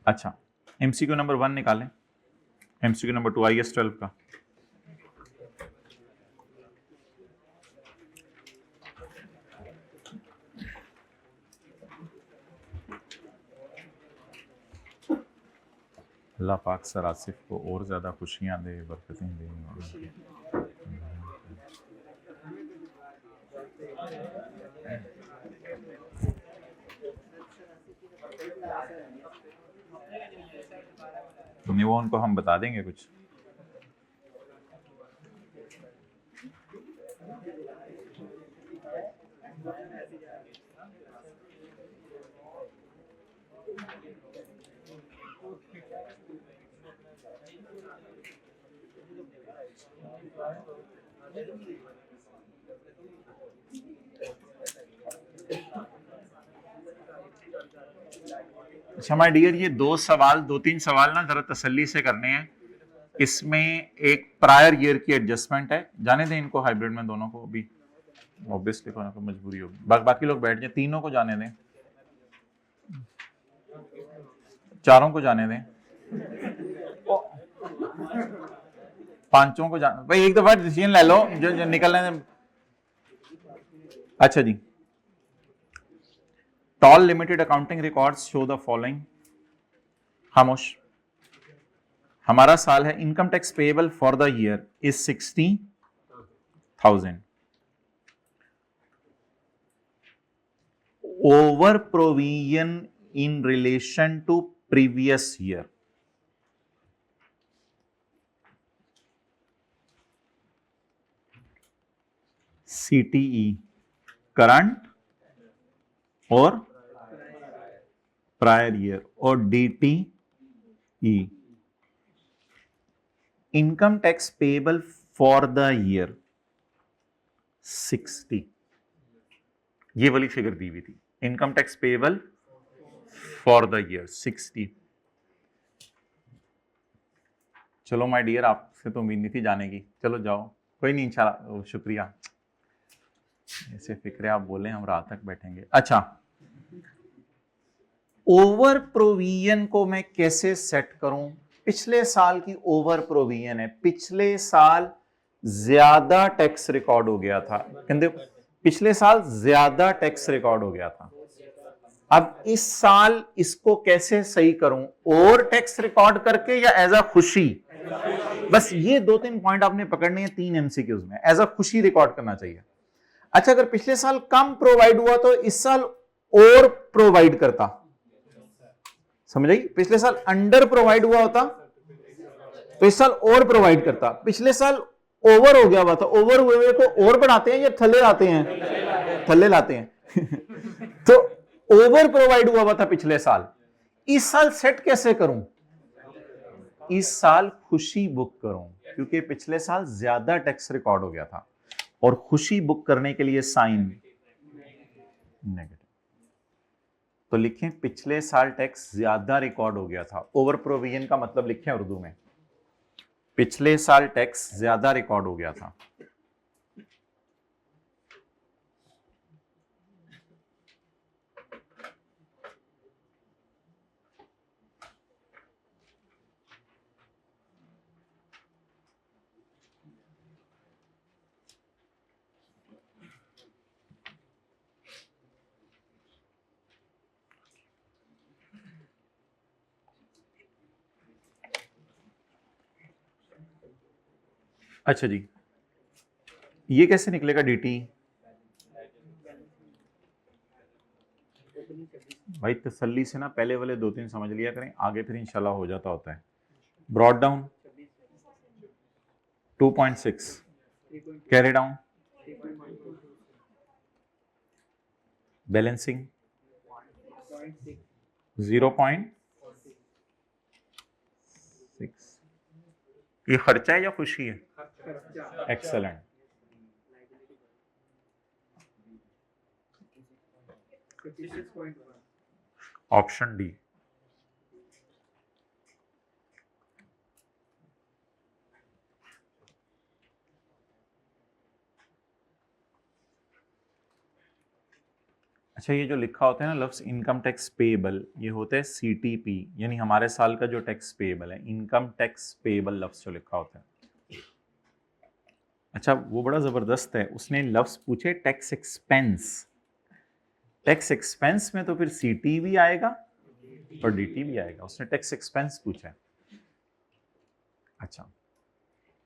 अच्छा, MCQ number 1 निकालें, MCQ number 2 IS 12 का। अल्लाह पाक सर आसिफ को और ज़्यादा खुशियाँ दे, बरकतें दे। नहीं, वो उनको हम बता देंगे कुछ। अच्छा माय डियर, ये दो तीन सवाल ना जरा तसल्ली से करने हैं। इसमें एक प्रायर ईयर की एडजस्टमेंट है, जाने दें इनको हाइब्रिड में दोनों को, अभी ऑब्वियसली कोई ना कोई मजबूरी होगी। बाकी लोग बैठ जाए, तीनों को जाने दें, चारों को जाने दें, पांचों को जाने। भाई एक दफा डिसीजन ले लो, जो निकलने दें। अच्छा जी, Toll limited accounting records show the following. खामोश। हमारा साल है, income tax payable for the year is 60,000। Over provision in relation to previous year, CTE current और प्रायर ईयर, और DTE income tax payable for the year 60। ये वाली figure दी हुई थी, income tax payable for the year 60। चलो my dear, आपसे तो उम्मीद नहीं थी जाने की, चलो जाओ, कोई नहीं, इंशाल्लाह। शुक्रिया, ऐसे फिक्रे आप बोले, हम रात तक बैठेंगे। अच्छा, ओवर प्रोविजन को मैं कैसे सेट करूं? पिछले साल की ओवर प्रोविजन है, पिछले साल ज्यादा टैक्स रिकॉर्ड हो गया था, कहते पिछले साल ज्यादा टैक्स रिकॉर्ड हो गया था। अब इस साल इसको कैसे सही करूं? और टैक्स रिकॉर्ड करके या एज अ खुशी? बस ये 2-3 पॉइंट आपने पकड़ने हैं 3 MCQs में। एज अ खुशी रिकॉर्ड करना चाहिए। अच्छा, अगर पिछले साल कम प्रोवाइड हुआ तो इस साल और प्रोवाइड करता, समझ आई? पिछले साल अंडर प्रोवाइड हुआ होता तो इस साल और प्रोवाइड करता। पिछले साल ओवर हो गया हुआ था, ओवर हुए को और बढ़ाते हैं या थल्ले लाते हैं? थल्ले लाते हैं। तो ओवर प्रोवाइड हुआ था पिछले साल, इस साल सेट कैसे करूं? इस साल खुशी बुक करूं, क्योंकि पिछले साल ज्यादा टैक्स रिकॉर्ड हो गया था, और खुशी बुक करने के लिए साइन नेगेटिव। तो लिखें पिछले साल टैक्स ज्यादा रिकॉर्ड हो गया था। ओवर प्रोविजन का मतलब लिखें उर्दू में, पिछले साल टैक्स ज्यादा रिकॉर्ड हो गया था। अच्छा जी, ये कैसे निकलेगा DT? भाई तसल्ली से ना पहले वाले 2-3 समझ लिया करें, आगे फिर इंशाल्लाह हो जाता होता है। Brought down 2.6, carry down balancing 0.6। ये खर्चा है या खुशी है? एक्सेलेंट। Option D. अच्छा, ये जो लिखा होता है ना लफ्ज इनकम टैक्स पेएबल, ये होता है CTP, यानी हमारे साल का जो टैक्स पेएबल है, इनकम टैक्स पेएबल लफ्ज जो लिखा होता है। अच्छा, वो बड़ा जबरदस्त है, उसने लफ्ज पूछे टैक्स एक्सपेंस। टैक्स एक्सपेंस में तो फिर CT भी आएगा और DT भी आएगा, उसने टैक्स एक्सपेंस पूछा है। अच्छा,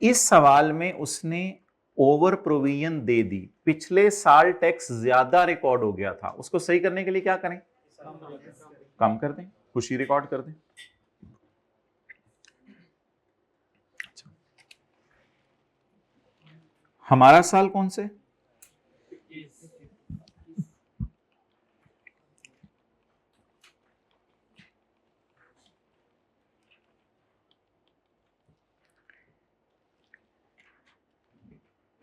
इस सवाल में उसने ओवर प्रोविजन दे दी, पिछले साल टैक्स ज्यादा रिकॉर्ड हो गया था, उसको सही करने के लिए क्या करें? कम कर दें, खुशी रिकॉर्ड कर दें। अच्छा, हमारा साल कौन से?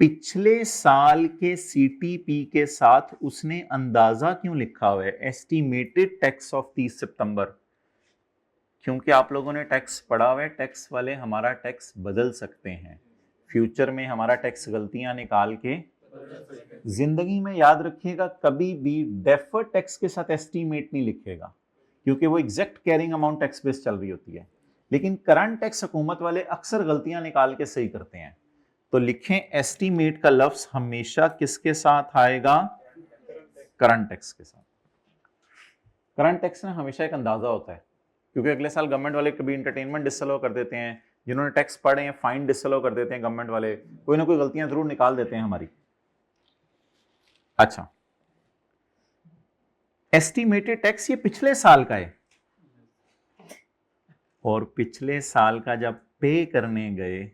पिछले साल के CTP के साथ उसने अंदाजा क्यों लिखा हुआ है, एस्टिमेटेड टैक्स ऑफ 30 सितंबर? क्योंकि आप लोगों ने टैक्स पढ़ा हुआ है, टैक्स वाले हमारा टैक्स बदल सकते हैं, फ्यूचर में हमारा टैक्स गलतियां निकाल के। जिंदगी में याद रखिएगा, कभी भी डेफर्ड टैक्स के साथ एस्टीमेट नहीं लिखेगा, क्योंकि वो exact carrying amount tax base चल रही होती है। लेकिन करंट टैक्स हुकूमत वाले अक्सर गलतियां निकाल के सही करते हैं, तो लिखें एस्टीमेट का लफ्ज हमेशा किसके साथ आएगा? करंट टैक्स के साथ। करंट टैक्स में हमेशा एक अंदाजा होता है, क्योंकि अगले साल गवर्नमेंट वाले कभी इंटरटेनमेंट डिसअलाउ कर देते हैं, जिन्होंने टैक्स पढ़े हैं फाइन डिसअलाउ कर देते हैं गवर्नमेंट वाले, कोई ना कोई गलतियां जरूर निकाल देते हैं हमारी। अच्छा, एस्टिमेटेड टैक्स ये पिछले साल का है, और पिछले साल का जब पे करने गए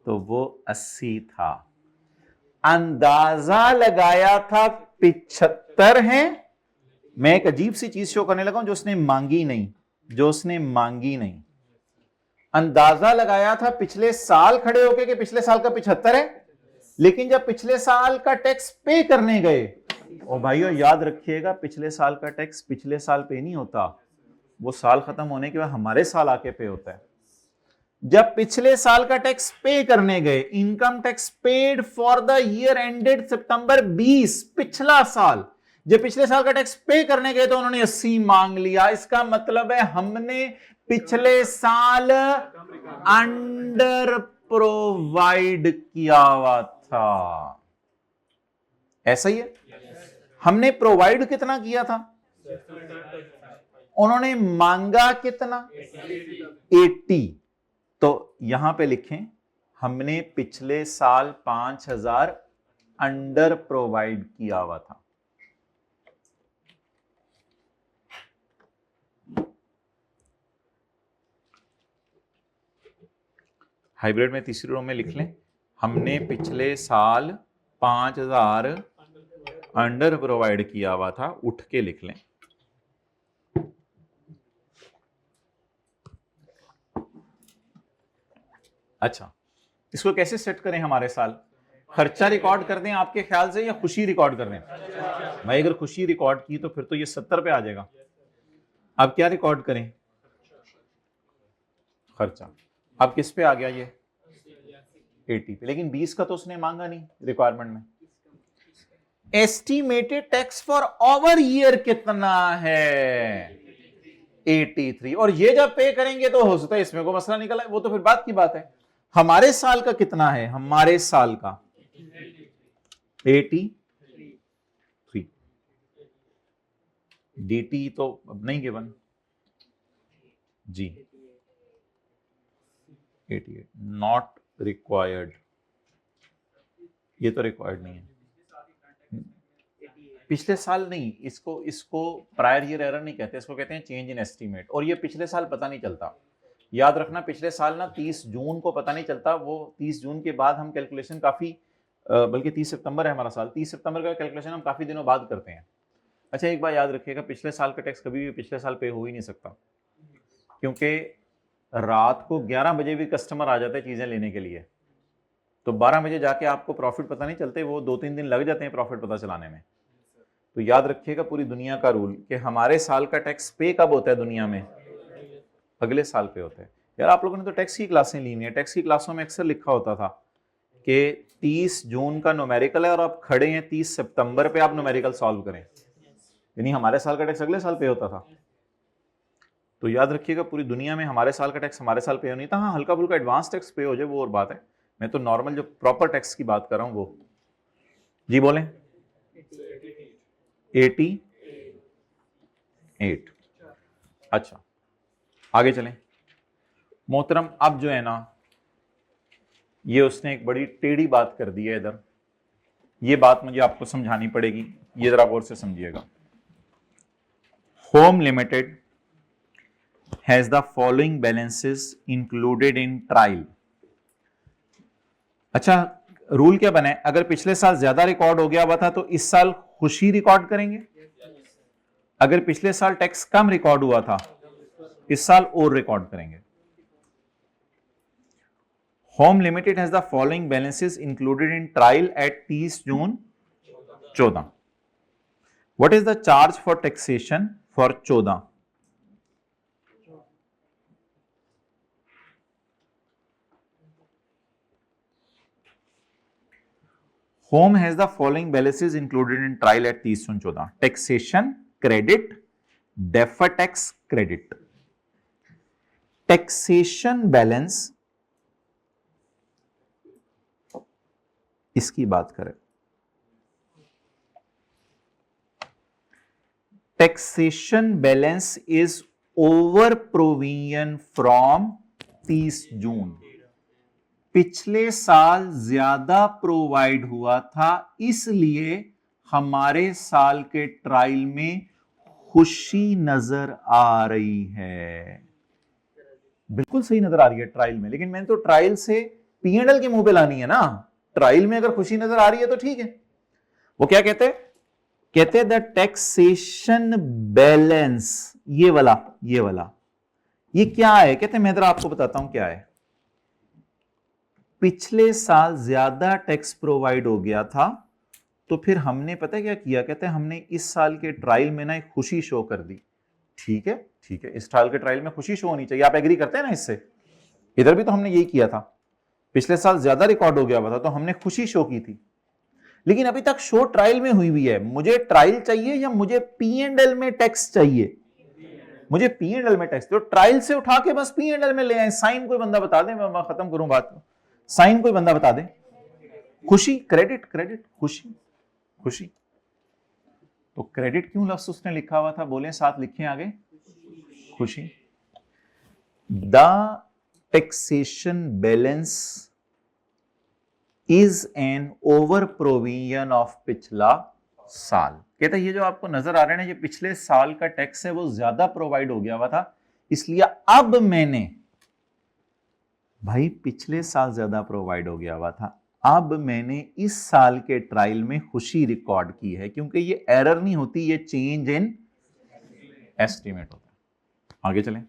तो वो 80 था, अंदाजा लगाया था 75 है। मैं एक अजीब सी चीज शो करने लगा हूं जो उसने मांगी नहीं, जो उसने मांगी नहीं। अंदाजा लगाया था पिछले साल खड़े होके कि पिछले साल का 75 है, लेकिन जब पिछले साल का टैक्स पे करने गए, और भाइयों याद रखिएगा, पिछले साल का टैक्स पिछले साल पे नहीं होता, वो साल खत्म होने के बाद हमारे साल आके पे होता है। जब पिछले साल का टैक्स पे करने गए, income tax paid for the year ended September 20, पिछला साल, जब पिछले साल का टैक्स पे करने गए तो उन्होंने 80 मांग लिया। इसका मतलब है हमने पिछले साल अंडर प्रोवाइड किया हुआ था, ऐसा ही है। हमने प्रोवाइड कितना किया था? उन्होंने मांगा कितना? 80। तो यहां पे लिखें हमने पिछले साल 5000 अंडर प्रोवाइड किया हुआ था। हाइब्रिड में तीसरी रो में लिख लें हमने पिछले साल 5000 अंडर प्रोवाइड किया हुआ था, उठ के लिख लें। अच्छा, इसको कैसे सेट करें? हमारे साल खर्चा रिकॉर्ड कर दें आपके ख्याल से, या खुशी रिकॉर्ड कर दें? भाई अगर खुशी रिकॉर्ड की तो फिर तो ये 70 पे आ जाएगा। अब क्या रिकॉर्ड करें? खर्चा। अब किस पे आ गया? ये 80 पे, लेकिन 20 का तो उसने मांगा नहीं रिक्वायरमेंट में। Estimated tax for over year कितना है? 83। और ये जब पे करेंगे तो हो सकता है इसमें कोई मसला निकला है, वो तो फिर बात की बात है। हमारे साल का कितना है? हमारे साल का 83। DT तो अब नहीं गिवन जी, 88 नॉट रिक्वायर्ड, ये तो रिक्वायर्ड नहीं है। पिछले साल नहीं, इसको प्रायर ईयर एरर नहीं कहते, इसको कहते हैं चेंज इन एस्टीमेट। और ये पिछले साल पता नहीं चलता, याद रखना, पिछले साल ना 30 जून को पता नहीं चलता, वो 30 जून के बाद हम कैलकुलेशन काफी, बल्कि 30 सितंबर है हमारा साल, 30 सितंबर का कैलकुलेशन हम काफी दिनों बाद करते हैं। अच्छा, एक बात याद रखिएगा, पिछले साल का टैक्स कभी भी पिछले साल पे हो ही नहीं सकता, क्योंकि रात को 11 बजे भी कस्टमर आ जाते हैं चीजें लेने के लिए, तो 12 बजे जाके आपको प्रॉफिट पता नहीं चलते, वो 2-3 दिन लग जाते हैं प्रॉफिट पता चलाने में। तो याद रखिएगा पूरी दुनिया का रूल कि हमारे साल का टैक्स पे कब होता है दुनिया में? अगले साल पे होता है। यार आप लोगों ने तो टैक्स की क्लासें ली हैं, टैक्स की क्लासों में अक्सर लिखा होता था कि 30 जून का न्यूमेरिकल है और आप खड़े हैं 30 सितंबर पे, आप न्यूमेरिकल सॉल्व करें, यानी हमारे साल का टैक्स अगले साल पे होता था। तो याद रखिएगा पूरी दुनिया में हमारे साल का टैक्स हमारे साल पे नहीं था। हाँ, हल्का फुल्का एडवांस टैक्स पे हो जाए वो और बात है, मैं तो नॉर्मल जो प्रॉपर टैक्स की बात कर रहा हूं वो। जी बोलें। 88। अच्छा आगे चलें मोहतरम। अब जो है ना, ये उसने एक बड़ी टेढ़ी बात कर दी है इधर, ये बात मुझे आपको समझानी पड़ेगी, ये जरा गौर से समझिएगा। Home limited has the following balances included in trial. अच्छा, रूल क्या बना है, अगर पिछले साल ज्यादा रिकॉर्ड हो गया हुआ था तो इस साल खुशी रिकॉर्ड करेंगे, अगर पिछले साल टैक्स कम रिकॉर्ड हुआ था इस साल और रिकॉर्ड करेंगे। Home limited has the following balances included in trial at 30 June 14। What is the charge for taxation for 14? Home has the following balances included in trial at 30 June 14। Taxation credit, defer tax credit. Taxation balance इसकी बात करें, taxation balance is over provision from 30 June. पिछले साल ज्यादा provide हुआ था, इसलिए हमारे साल के ट्रायल में खुशी नजर आ रही है। बिल्कुल सही नजर आ रही है ट्रायल में, लेकिन मैंने तो ट्रायल से P&L के मुंह पे लानी है ना। ट्रायल में अगर खुशी नजर आ रही है तो ठीक है। वो क्या कहते हैं, कहते हैं द टैक्सेशन बैलेंस, ये वाला ये क्या है, कहते हैं मैं जरा आपको बताता हूं क्या है। पिछले साल ज्यादा टैक्स प्रोवाइड हो गया था, तो फिर हमने पता है क्या किया, कहते हैं हमने इस साल के ट्रायल में ना एक खुशी शो कर दी। ठीक है, इस साल के ट्रायल में खुशी शो होनी चाहिए, आप एग्री करते हैं ना इससे? इधर भी तो हमने यही किया था, पिछले साल ज्यादा रिकॉर्ड हो गया हुआ था तो हमने खुशी शो की थी, लेकिन अभी तक शो ट्रायल में हुई है। मुझे ट्रायल चाहिए या मुझे P&L में टैक्स चाहिए? मुझे P&L में टैक्स। तो ट्रायल से उठा के बस P&L में ले आए। साइन कोई बंदा बता दे, मैं खत्म करूं बात को। साइन कोई बंदा बता दे। खुशी, क्रेडिट, खुशी, तो क्रेडिट क्यों लफ्ज उसने लिखा हुआ था, बोले साथ लिखे आगे, खुशी। The taxation balance is an over provision of पिछला साल। कहता है ये जो आपको नजर आ रहा है ना, ये पिछले साल का टैक्स है, वो ज्यादा प्रोवाइड हो गया हुआ था, इसलिए अब मैंने, भाई पिछले साल ज्यादा प्रोवाइड हो गया हुआ था, अब मैंने इस साल के ट्रायल में खुशी रिकॉर्ड की है, क्योंकि ये एरर नहीं होती, ये चेंज इन एस्टीमेट होता है। आगे चलें।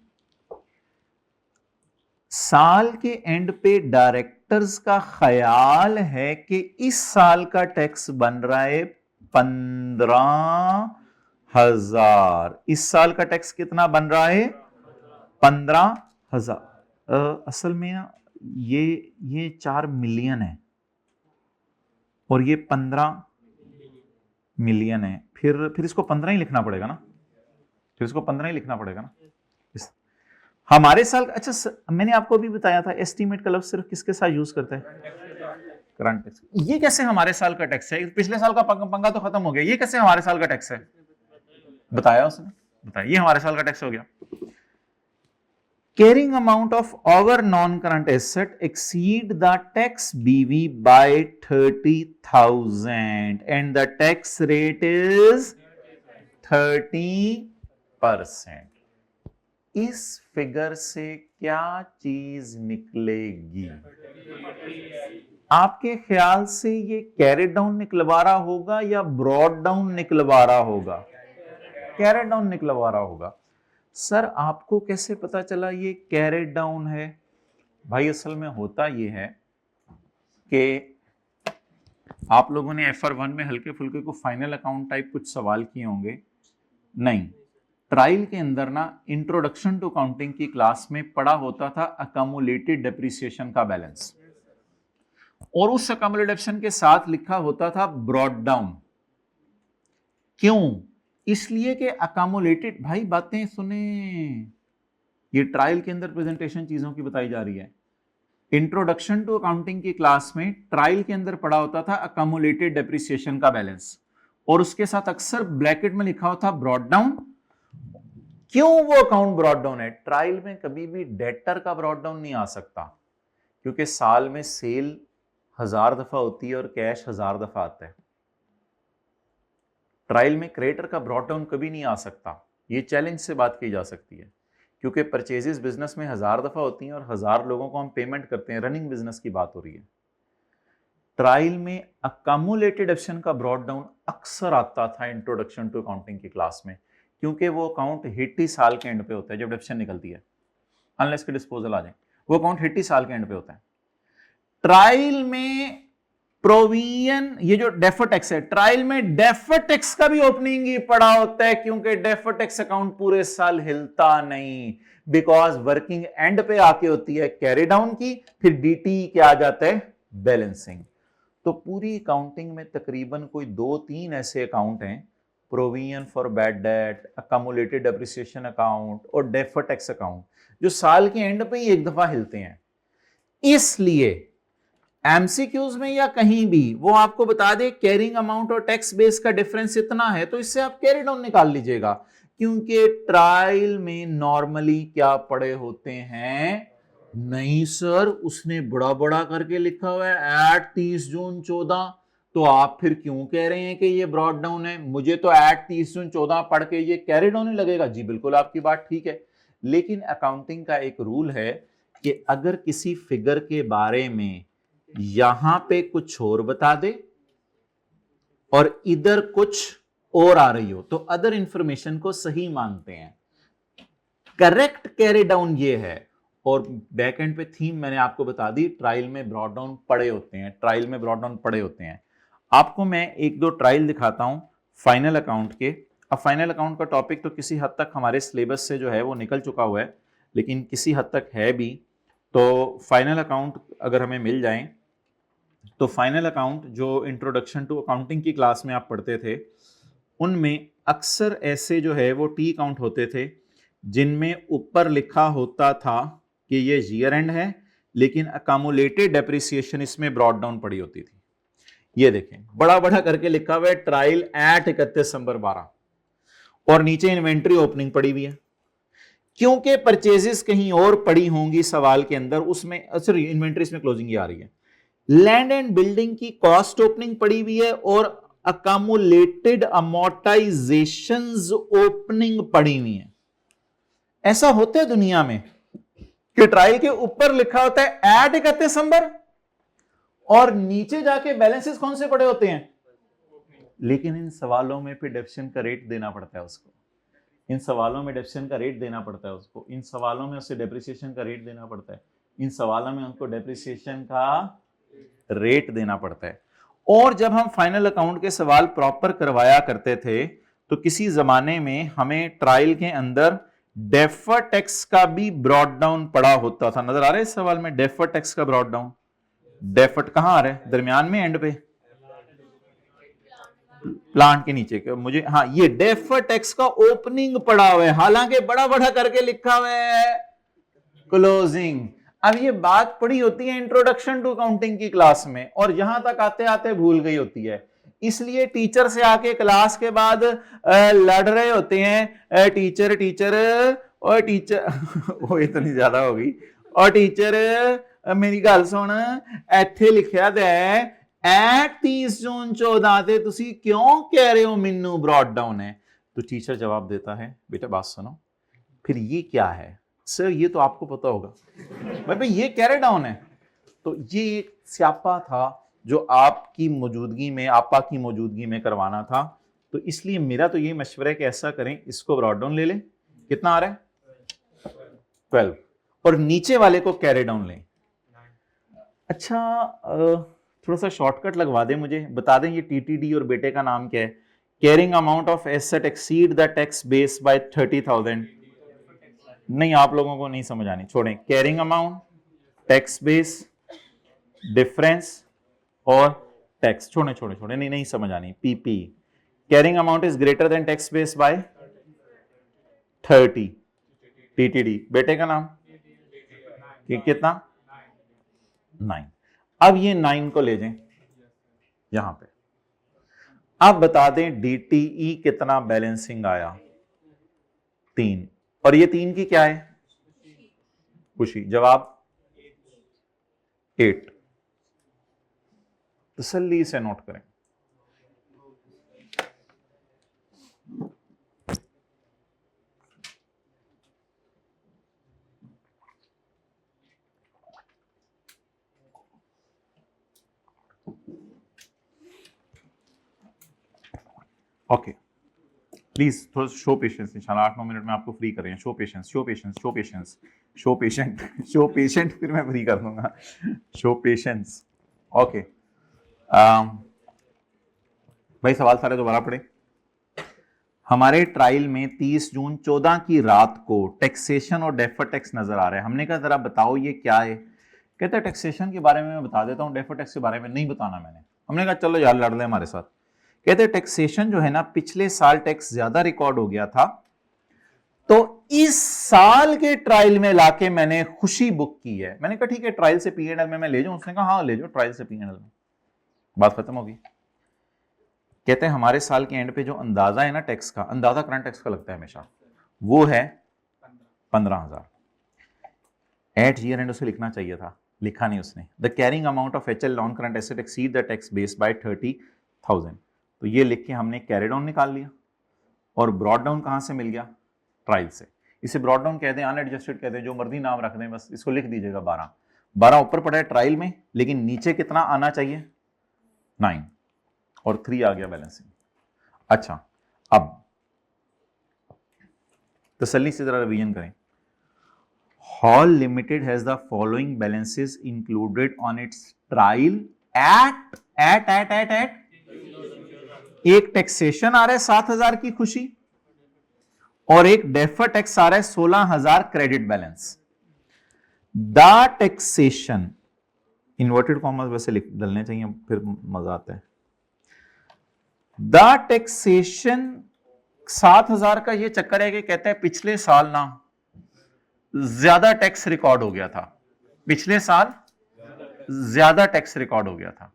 साल के एंड पे डायरेक्टर्स का ख्याल है कि इस साल का टैक्स बन रहा है 15,000। इस साल का टैक्स कितना बन रहा है? 15,000। असल में ये 4 मिलियन है और ये 15 मिलियन है। फिर इसको 15 ही लिखना पड़ेगा ना, हमारे साल। अच्छा, मैंने आपको अभी बताया था एस्टीमेट का लफ्ज सिर्फ किसके साथ यूज करता है? Current tax. ये कैसे हमारे साल का टैक्स है? पिछले साल का पंगा तो खत्म हो गया, ये कैसे हमारे साल का टैक्स है? बताया उसने, बताया, ये हमारे साल का टैक्स हो गया। Carrying amount of our non-current asset exceed the tax BV by 30,000 and the tax rate is 30%। इस फिगर से क्या चीज निकलेगी? आपके ख्याल से ये कैरेट डाउन निकलवा रहा होगा या ब्रॉड डाउन निकलवा रहा होगा? कैरेट डाउन निकलवा रहा होगा। सर आपको कैसे पता चला ये कैरेट डाउन है? भाई असल में होता ये है कि आप लोगों ने FR1 में हल्के फुल्के को फाइनल अकाउंट टाइप कुछ सवाल किए होंगे। नहीं, ट्रायल के अंदर ना इंट्रोडक्शन टू अकाउंटिंग की क्लास में पढ़ा होता था अकमुलेटेड डेप्रिसिएशन का बैलेंस, और उस अकमुलेटेड के साथ लिखा होता था ब्रॉड डाउन। क्यों? इसलिए कि अकामुलेटेड, भाई बातें सुने, ये ट्रायल के अंदर प्रेजेंटेशन चीजों की बताई जा रही है। इंट्रोडक्शन टू अकाउंटिंग की क्लास में ट्रायल के अंदर पढ़ा होता था अकामुलेटेड डेप्रिसिएशन का बैलेंस, और उसके साथ अक्सर ब्रैकेट में लिखा होता ब्रॉट डाउन। क्यों वो अकाउंट ब्रॉट डाउन है? ट्रायल में कभी भी डेटर का ब्रॉट डाउन नहीं आ सकता, क्योंकि साल में सेल 1000 दफा होती है और कैश 1000 दफा आता है। ट्रायल में क्रेडिटर का ब्रॉट डाउन कभी नहीं आ सकता, ये चैलेंज से बात की जा सकती है, क्योंकि परचेजेस बिजनेस में 1000 दफा होती हैं और 1000 लोगों को हम पेमेंट करते हैं, रनिंग बिजनेस की बात हो रही है। ट्रायल में अकामुलेटेड एक्शन का ब्रॉट डाउन अक्सर आता था इंट्रोडक्शन टू अकाउंटिंग की क्लास में, क्योंकि वो अकाउंट हिट ही साल के एंड पे होता है जब डिडक्शन निकलती है, अनलेस के डिस्पोजल आ जाए, वो अकाउंट हिट ही साल के एंड पे होता है। ट्रायल में प्रोविजन, ये जो डेफर्ड टैक्स है, ट्रायल में डेफर्ड टैक्स का भी ओपनिंग ही पड़ा होता है, क्योंकि डेफर्ड टैक्स अकाउंट पूरे साल हिलता नहीं, बिकॉज वर्किंग एंड पे आके होती है कैरी डाउन की, फिर डीटी क्या आ जाता है, बैलेंसिंग। तो पूरी अकाउंटिंग में तकरीबन कोई 2-3 ऐसे अकाउंट हैं, provision for bad debt, accumulated depreciation account और डेफर्ड टैक्स अकाउंट, जो साल के एंड पे ही एक दफा हिलते हैं। इसलिए एमसीक्यूज में या कहीं भी वो आपको बता दे कैरिंग अमाउंट और टैक्स बेस का डिफरेंस इतना है, तो इससे आप कैरी डाउन निकाल लीजिएगा, क्योंकि ट्रायल में नॉर्मली क्या पड़े होते हैं, नहीं सर उसने बड़ा बड़ा करके लिखा हुआ है एट 30 जून 14, तो आप फिर क्यों कह रहे हैं कि ये ब्रॉड डाउन है? मुझे तो एट 30 जून 14 पढ़ के ये कैरी डाउन ही लगेगा। जी बिल्कुल आपकी बात ठीक है, लेकिन अकाउंटिंग का एक रूल है कि अगर किसी फिगर के बारे में यहां पे कुछ और बता दे और इधर कुछ और आ रही हो, तो अदर इंफॉर्मेशन को सही मानते हैं। करेक्ट कैरी डाउन ये है, और बैक एंड पे थीम मैंने आपको बता दी, ट्रायल में ब्रॉड डाउन पड़े होते हैं, ट्रायल में ब्रॉड डाउन पड़े होते हैं। आपको मैं एक दो ट्रायल दिखाता हूं फाइनल अकाउंट के। अब फाइनल अकाउंट का टॉपिक तो किसी हद तक हमारे सिलेबस से जो है वो निकल चुका हुआ है, लेकिन किसी हद तक है भी। तो फाइनल अकाउंट अगर हमें मिल जाए, तो फाइनल अकाउंट जो इंट्रोडक्शन टू अकाउंटिंग की क्लास में आप पढ़ते थे, उनमें अक्सर ऐसे जो है वो टी अकाउंट होते थे जिनमें ऊपर लिखा होता था कि ये ईयर एंड है, लेकिन अकामुलेटेड डेप्रिसिएशन इसमें ब्रॉड डाउन पड़ी होती थी। ये देखें बड़ा बड़ा करके लिखा हुआ है ट्रायल एट 31 दिसंबर 12, और नीचे इन्वेंट्री ओपनिंग पड़ी हुई है, क्योंकि परचेजेस कहीं और पड़ी होंगी सवाल के अंदर, उसमें सॉरी इन्वेंट्री इसमें क्लोजिंग आ रही है। लैंड एंड बिल्डिंग की कॉस्ट ओपनिंग पड़ी हुई है और अकामुलेटेड अमोर्टाइजेशंस ओपनिंग पड़ी हुई है। ऐसा होता है दुनिया में कि ट्रायल के ऊपर लिखा होता है एट 31 दिसंबर और नीचे जाके बैलेंसेस कौन से पड़े होते हैं, लेकिन इन सवालों में फिर डेप्रिसिएशन का रेट देना पड़ता है उसको, इन सवालों में डेप्रिसिएशन का रेट देना पड़ता है उसको, इन सवालों में उसे डेप्रिसिएशन का रेट देना पड़ता है, इन सवालों में उनको डेप्रिसिएशन का रेट देना पड़ता है। और जब हम फाइनल अकाउंट के सवाल प्रॉपर करवाया करते थे, तो किसी जमाने में हमें ट्रायल के अंदर डेफर टैक्स का भी ब्रॉड डाउन पड़ा होता था। नजर आ रहा है इस सवाल में डेफर टैक्स का ब्रॉड डाउन? डेफर्ड कहां आ रहा है, दरमियान में, एंड पे, प्लांट के नीचे के, मुझे हाँ ये डेफर टैक्स का ओपनिंग पड़ा हुआ है, हालांकि बड़ा बड़ा करके लिखा हुआ है क्लोजिंग। अब ये बात पड़ी होती है इंट्रोडक्शन टू अकाउंटिंग की क्लास में, और यहां तक आते आते भूल गई होती है, इसलिए टीचर से आके क्लास के बाद लड़ रहे होते हैं, टीचर टीचर और टीचर वो इतनी ज्यादा होगी, और टीचर मेरी गल सुन, ਇੱਥੇ लिखिया दे एट 30 जून 14 ते तुसी क्यों कह रहे हो मिन्नू ब्रॉड डाउन है? तो टीचर जवाब देता है, बेटा बात सुनो, फिर ये क्या है? सर ये तो आपको पता होगा। भाई ये कैरी डाउन है। तो ये एक स्यापा था जो आपकी मौजूदगी में, आपा की मौजूदगी में करवाना था। तो इसलिए मेरा तो ये मशवरा है कि ऐसा करें, इसको ब्रॉड डाउन ले लें, कितना आ रहा है 12, और नीचे वाले को कैरी डाउन लें। अच्छा थोड़ा सा शॉर्टकट लगवा दें, मुझे बता दें ये टीटीडी और बेटे का नाम क्या है? Carrying amount of asset exceed the tax base by 30,000। नहीं आप लोगों को नहीं समझ आनी, छोड़ें। Carrying amount, tax base, difference और टैक्स, छोड़े नहीं समझ आनी। PP carrying amount is greater than tax base by 30, TTD. बेटे का नाम कितना? 9। अब ये 9 को ले जाएं यहां पे। अब बता दें डीटीई कितना बैलेंसिंग आया? 3। और ये 3 की क्या है? खुशी। जवाब 8। तसल्ली से नोट करें। ओके, प्लीज थोड़ा शो पेशेंस। इंशाल्लाह 8-9 मिनट में आपको फ्री कर रहे हैं। Show patience, show patience, show patience, show patient, show patient, फिर मैं फ्री कर दूंगा। Show patience. ओके भाई, सवाल सारे दोबारा पढ़े। हमारे ट्रायल में 30 जून 14 की रात को टैक्सेशन और डेफर टैक्स नजर आ रहा है। हमने कहा जरा बताओ ये क्या है। कहते हैं टैक्सेशन के बारे में मैं बता देता हूं, डेफर टैक्स के बारे में नहीं बताना मैंने। हमने कहा चलो यार लड़ ले हमारे साथ। कहते हैं टैक्सेशन जो है ना, पिछले साल टैक्स ज्यादा रिकॉर्ड हो गया था, तो इस साल के ट्रायल में लाके मैंने खुशी बुक की है। मैंने कहा ठीक है, ट्रायल से P&L में मैं ले जाऊं? उसने कहा हाँ ले जाओ, ट्रायल से P&L में। बात खत्म होगी। कहते हैं हमारे साल के एंड पे जो अंदाजा है ना टैक्स का, अंदाजा करंट टैक्स का लगता है हमेशा, वो है 15,000। एट ईयर एंड उसे लिखना चाहिए था, लिखा नहीं उसने। The carrying amount of HL non current asset exceed the tax base by 30,000। तो ये लिख के हमने कैरी डाउन निकाल लिया। और ब्रॉड डाउन कहां से मिल गया? ट्रायल से। इसे ब्रॉड डाउन कहते हैं, अनएडजस्टेड कहते हैं, जो मर्जी नाम रख दें, बस इसको लिख दीजिएगा 12। 12 ऊपर पड़ा है ट्रायल में, लेकिन नीचे कितना आना चाहिए? 9 और 3 आ गया बैलेंसिंग। अच्छा, अब तसल्ली से जरा रिवीजन करें। Hall limited has the following balances included on its trial at एक टैक्सेशन आ रहा है 7,000 की खुशी, और एक डेफर टैक्स आ रहा है 16,000 credit balance. The taxation, inverted commas वैसे डालने चाहिए, फिर मजा आता है। द टैक्सेशन 7,000 का ये चक्कर है कि कहते हैं पिछले साल ना ज्यादा टैक्स रिकॉर्ड हो गया था। पिछले साल ज्यादा टैक्स रिकॉर्ड हो गया था।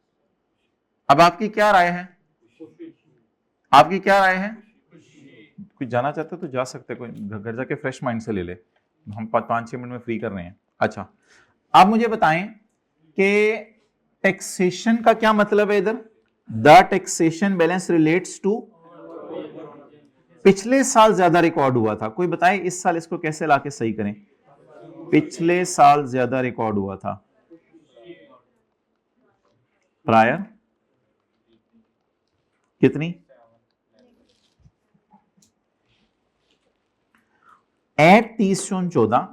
अब आपकी क्या राय है? आपकी क्या राय है? कोई जाना चाहते तो जा सकते, कोई घर जाके फ्रेश माइंड से ले ले। हम 5-6 मिनट में फ्री कर रहे हैं। अच्छा, आप मुझे बताएं कि टैक्सेशन का क्या मतलब है इधर? The taxation balance relates to पिछले साल ज्यादा रिकॉर्ड हुआ था। कोई बताए इस साल इसको कैसे लाके सही करें? पिछले साल ज्यादा रिकॉर्ड हुआ था, प्रायर कितनी? At 30 June 14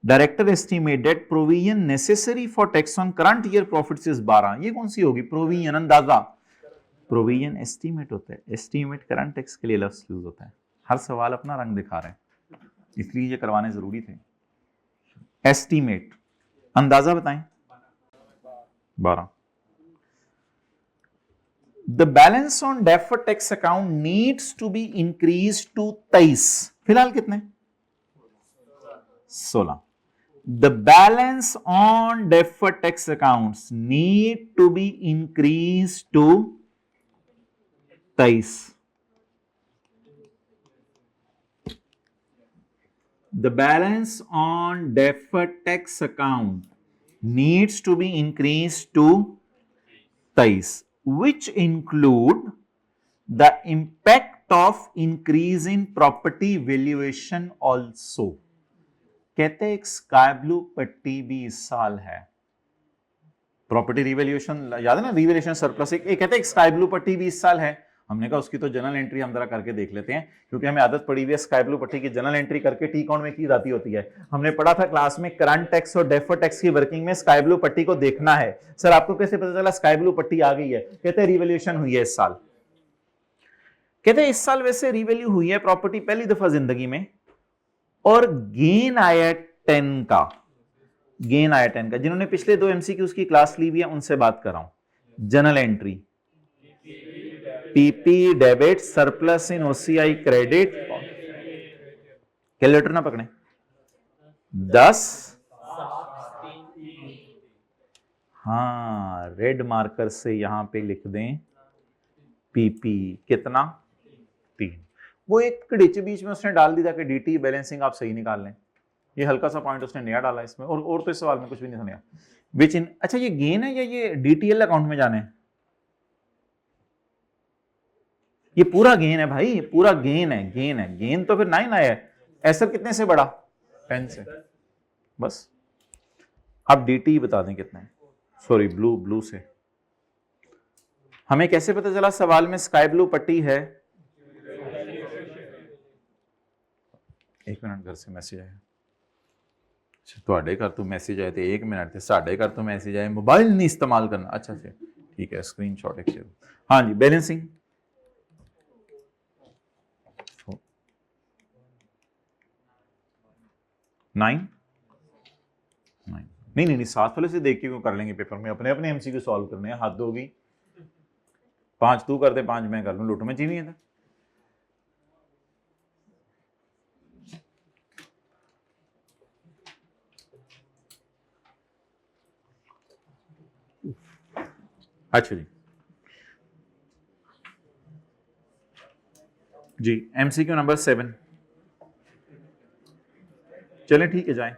director estimated provision necessary for tax on current year profits is 12। ये कौन सी होगी? प्रोविजन, अंदाजा। प्रोविजन एस्टीमेट होता है, एस्टीमेट करंट टैक्स के लिए लफ्ज यूज होता है। हर सवाल अपना रंग दिखा रहे हैं, इसलिए ये करवाने जरूरी थे। एस्टीमेट, अंदाजा बताएं। 12। The balance on deferred tax account needs to be increase to 23। फिलहाल कितने? 16। The balance on deferred tax accounts need to be increased to 23. The balance on deferred tax account needs to be increased to 23, which include the impact of increase in property valuation also. कहते हैं एक sky blue पट्टी भी इस साल है। Property revaluation याद है ना, रिवैल्यूएशन सरप्लस। एक कहते हैं एक स्काई ब्लू पट्टी भी इस साल है। हमने कहा उसकी तो जनरल एंट्री हम जरा करके देख लेते हैं, क्योंकि हमें आदत पड़ी हुई है स्काई ब्लू पट्टी की जनरल एंट्री करके टी अकाउंट में की जाती होती है। हमने पढ़ा था क्लास में करंट टैक्स और डेफर्ड टैक्स की वर्किंग में स्काई ब्लू पट्टी को देखना है। सर आपको कैसे पता चला स्काई ब्लू पट्टी आ गई है? कहते हैं रिवैल्यूएशन हुई है इस साल। कहते हैं इस साल वैसे रिवैल्यू हुई है प्रॉपर्टी पहली दफा जिंदगी में, और गेन आया 10 का। गेन आया 10 का। जिन्होंने पिछले 2 MCQ की क्लास ली हुई है उनसे बात कर रहा हूं। General entry PP debit, surplus इन ओसीआई क्रेडिट। कैलकुलेटर ना पकड़े। 10, हाँ रेड मार्कर से यहां पे लिख दें पीपी कितना 3। वो एक डिच बीच में उसने डाल दिया कि डीटी बैलेंसिंग आप सही निकाल लें। ये हल्का सा पॉइंट उसने नया डाला इसमें, और तो इस सवाल में कुछ भी नहीं सुना। विच इन, अच्छा ये गेन है या ये डीटीएल अकाउंट में जाने? ये पूरा गेन है भाई, ये पूरा गेन है, गेन है। गेन तो फिर 9 आया है। एसर कितने से बढ़ा? 10 से। बस अब डीटी बता दें कितना है। सॉरी ब्लू से। हमें कैसे पता चला सवाल में स्काई ब्लू पट्टी है? एक मिनट, घर से मैसेज आया। ਤੁਹਾਡੇ घर तो मैसेज आए थे 1 मिनट थे, साढ़े घर तो मैसेज आए मोबाइल नहीं इस्तेमाल करना। अच्छा से ठीक है, स्क्रीनशॉट एक शेयर। हाँ जी, बैलेंसिंग 9 नहीं 7 वाले से देख के क्यों कर लेंगे पेपर में, अपने अपने एमसीक्यू सॉल्व करने हैं। हद होगी, 5 तू कर दे 5 मैं कर लूं, लुट में चीनी है था। अच्छा जी एमसीक्यू नंबर 7। चलें ठीक है, जाएं।